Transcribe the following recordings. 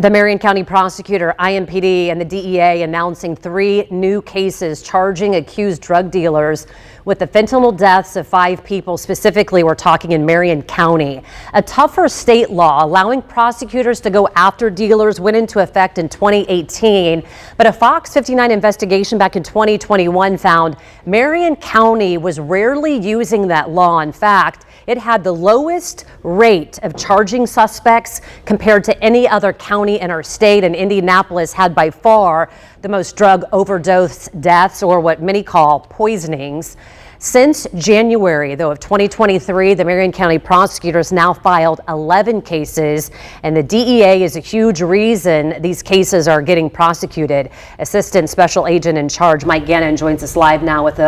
The Marion County prosecutor, IMPD, and the DEA announcing 3 new cases charging accused drug dealers with the fentanyl deaths of 5 people. Specifically, we're talking in Marion County. A tougher state law allowing prosecutors to go after dealers went into effect in 2018, but a Fox 59 investigation back in 2021 found Marion County was rarely using that law. In fact, it had the lowest rate of charging suspects compared to any other county in our state, and Indianapolis had by far the most drug overdose deaths, or what many call poisonings. Since January, though, of 2023, the Marion County prosecutors now filed 11 cases, and the DEA is a huge reason these cases are getting prosecuted. Assistant Special Agent in Charge Mike Gannon joins us live now with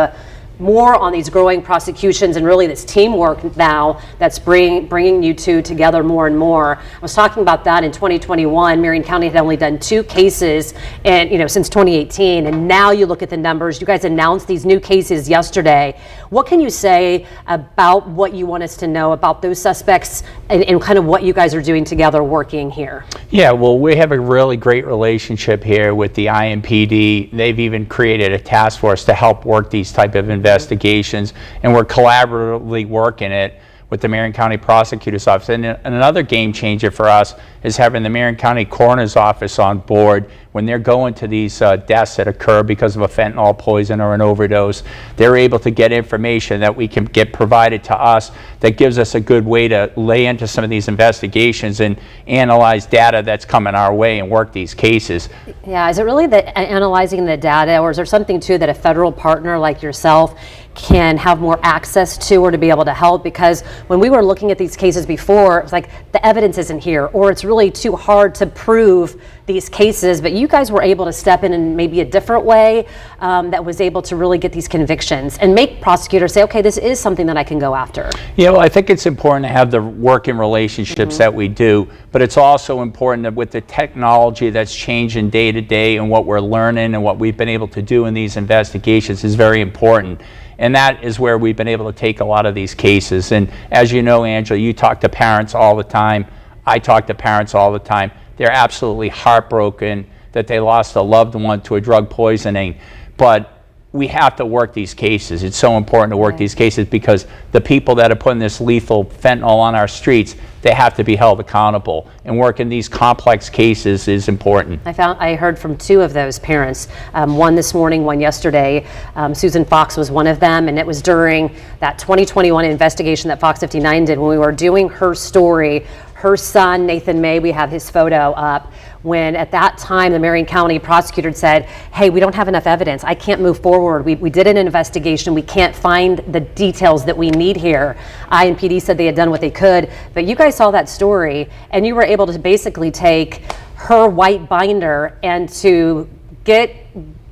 more on these growing prosecutions and really this teamwork now that's bringing you two together more and more. I was talking about that in 2021. Marion County had only done 2 cases and since 2018, and now you look at the numbers. You guys announced these new cases yesterday. What can you say about what you want us to know about those suspects and kind of what you guys are doing together working here? Yeah, well, we have a really great relationship here with the IMPD. They've even created a task force to help work these type of investigations, and we're collaboratively working it with the Marion County Prosecutor's Office. And another game changer for us is having the Marion County Coroner's Office on board when they're going to these deaths that occur because of a fentanyl poison or an overdose. They're able to get information that we can get provided to us that gives us a good way to lay into some of these investigations and analyze data that's coming our way and work these cases. Yeah, is it really analyzing the data, or is there something too that a federal partner like yourself can have more access to or to be able to help? Because when we were looking at these cases before, it was like the evidence isn't here, or it's really too hard to prove these cases, but you guys were able to step in maybe a different way that was able to really get these convictions and make prosecutors say, okay, this is something that I can go after. Yeah, well, I think it's important to have the working relationships that we do, but it's also important that with the technology that's changing day to day and what we're learning and what we've been able to do in these investigations is very important. And that is where we've been able to take a lot of these cases. And as you know, Angela, you talk to parents all the time. I talk to parents all the time. They're absolutely heartbroken that they lost a loved one to a drug poisoning. But we have to work these cases. It's so important to work these cases because the people that are putting this lethal fentanyl on our streets, they have to be held accountable. And working these complex cases is important. I heard from 2 of those parents, one this morning, one yesterday. Susan Fox was one of them, and it was during that 2021 investigation that Fox 59 did when we were doing her story. Her son, Nathan May, we have his photo up, when at that time the Marion County prosecutor said, hey, we don't have enough evidence. I can't move forward. We did an investigation. We can't find the details that we need here. IMPD said they had done what they could, but you guys saw that story and you were able to basically take her white binder and to get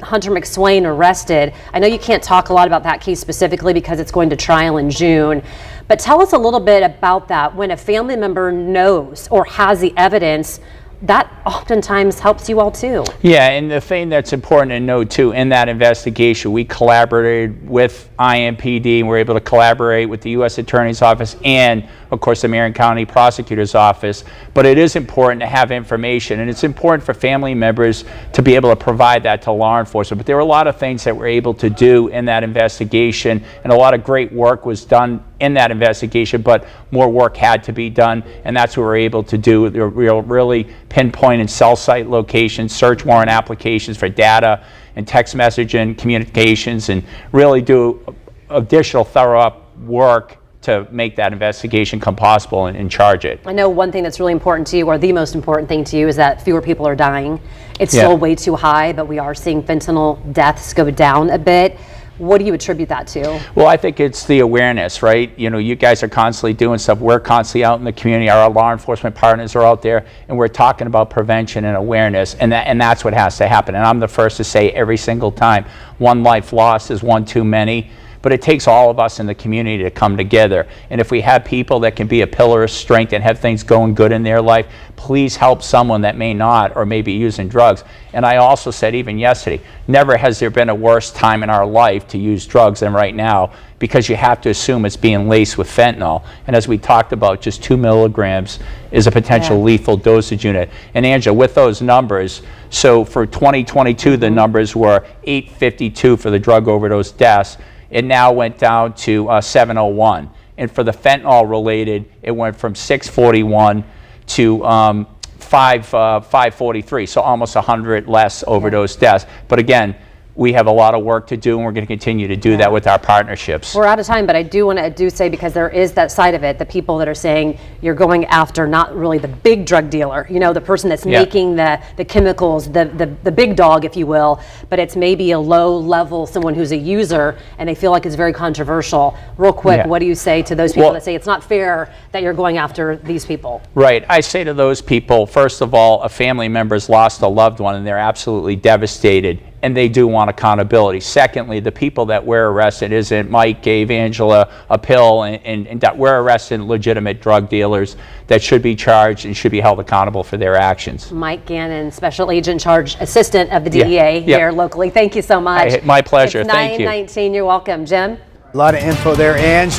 Hunter McSwain arrested. I know you can't talk a lot about that case specifically because it's going to trial in June, but tell us a little bit about that. When a family member knows or has the evidence, that oftentimes helps you all too. Yeah, and the thing that's important to note too, in that investigation, we collaborated with IMPD, and we're able to collaborate with the U.S. Attorney's Office and, of course, the Marion County Prosecutor's Office. But it is important to have information, and it's important for family members to be able to provide that to law enforcement. But there were a lot of things that we're able to do in that investigation, and a lot of great work was done in that investigation, but more work had to be done, and that's what we're able to do. We'll really pinpoint and cell site locations, search warrant applications for data and text messaging, communications, and really do additional thorough work to make that investigation come possible and charge it. I know one thing that's really important to you, or the most important thing to you, is that fewer people are dying. It's still way too high, but we are seeing fentanyl deaths go down a bit. What do you attribute that to? Well, I think it's the awareness, right? You know, you guys are constantly doing stuff. We're constantly out in the community. Our law enforcement partners are out there, and we're talking about prevention and awareness, and that's what has to happen. And I'm the first to say every single time, one life lost is one too many. but it takes all of us in the community to come together. And if we have people that can be a pillar of strength and have things going good in their life, please help someone that may not or may be using drugs. And I also said, even yesterday, never has there been a worse time in our life to use drugs than right now, because you have to assume it's being laced with fentanyl. And as we talked about, just 2 milligrams is a potential lethal dosage unit. And Angela, with those numbers, so for 2022, the numbers were 852 for the drug overdose deaths. It now went down to 701. And for the fentanyl related, it went from 641 to 543, so almost 100 less overdose deaths. But again, we have a lot of work to do, and we're going to continue to do that with our partnerships. We're out of time, but I do want to say, because there is that side of it, the people that are saying you're going after not really the big drug dealer, you know, the person that's making the chemicals, the big dog, if you will, but it's maybe a low level, someone who's a user, and they feel like it's very controversial. Real quick, what do you say to those people that say it's not fair that you're going after these people? Right. I say to those people, first of all, a family member's lost a loved one, and they're absolutely devastated, and they do want accountability. Secondly, the people that we're arrested isn't Mike gave Angela a pill, and that we're arresting legitimate drug dealers that should be charged and should be held accountable for their actions. Mike Gannon, Special Agent Charge Assistant of the DEA here locally. Thank you so much. My pleasure. Thank you. It's 9:19. You're welcome. Jim? A lot of info there, Ange.